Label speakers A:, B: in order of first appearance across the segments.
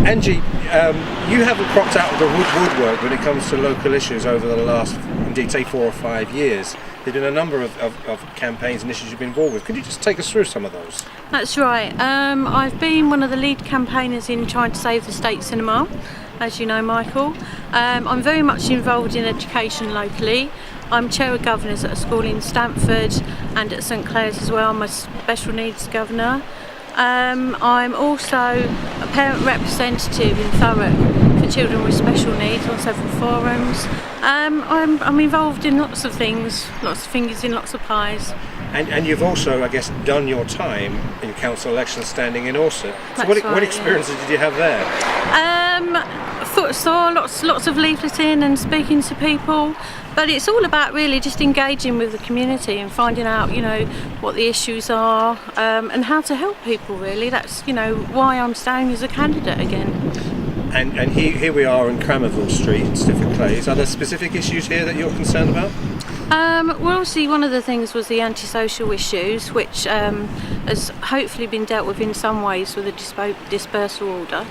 A: Angie, you haven't cropped out of the woodwork when it comes to local issues over the last, indeed, say 4 or 5 years. There's been a number of campaigns and issues you've been involved with. Could you just take us through some of those?
B: That's right. I've been one of the lead campaigners in trying to save the State Cinema, as you know, Michael. I'm very much involved in education locally. I'm chair of governors at a school in Stifford and at St Clair's as well. I'm a special needs governor. I'm also a parent representative in Thurrock for children with special needs on several forums. I'm involved in lots of things, lots of fingers in lots of pies.
A: And you've also, I guess, done your time in council elections standing in Orsett. So
B: That's
A: what experiences did you have there?
B: Foot sore, lots of leafleting and speaking to people, but it's all about really just engaging with the community and finding out, what the issues are and how to help people. Really, that's why I'm standing as a candidate again.
A: And here we are in Cramerville Street in Stifford Clays. Are there specific issues here that you're concerned about?
B: Well, obviously one of the things was the antisocial issues, which has hopefully been dealt with in some ways with a dispersal order.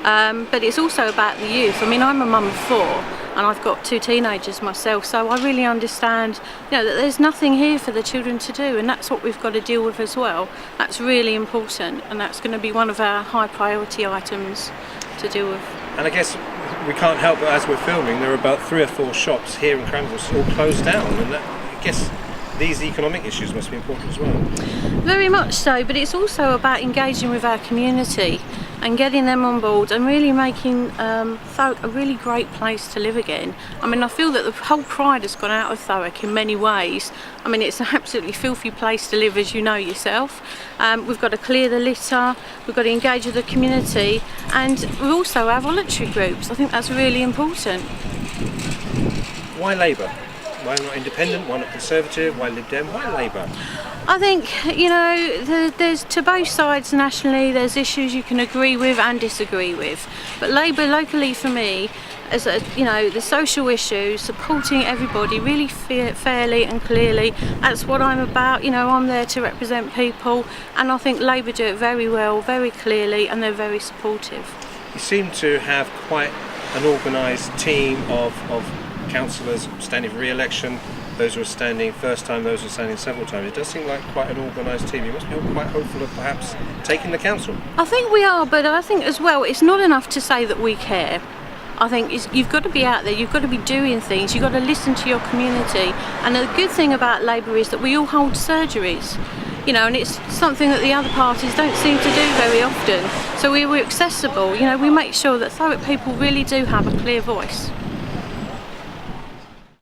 B: But it's also about the youth. I mean, I'm a mum of 4 and I've got 2 teenagers myself, so I really understand that there's nothing here for the children to do, and that's what we've got to deal with as well. That's really important, and that's going to be one of our high priority items to deal with.
A: And I guess we can't help but, as we're filming, there are about 3 or 4 shops here in Cramerville all closed down, and I guess these economic issues must be important as well. Very
B: much so, but it's also about engaging with our community and getting them on board and really making Thurrock a really great place to live again. I mean, I feel that the whole pride has gone out of Thurrock in many ways. I mean, it's an absolutely filthy place to live, as you know yourself. We've got to clear the litter, we've got to engage with the community, and we also have voluntary groups. I think that's really important.
A: Why Labour? Why not Independent? Why not Conservative? Why Lib Dem? Why Labour?
B: I think, there's to both sides nationally, there's issues you can agree with and disagree with. But Labour locally for me, as the social issues, supporting everybody really fairly and clearly, that's what I'm about. I'm there to represent people, and I think Labour do it very well, very clearly, and they're very supportive.
A: You seem to have quite an organised team of councillors standing for re-election, those who are standing first time, those who are standing several times. It does seem like quite an organised team. You must be all quite hopeful of perhaps taking the council. I
B: think we are, but I think as well it's not enough to say that we care. I think you've got to be out there, you've got to be doing things, you've got to listen to your community. And the good thing about Labour is that we all hold surgeries. And it's something that the other parties don't seem to do very often. So we're accessible, we make sure that Thurrock people really do have a clear voice.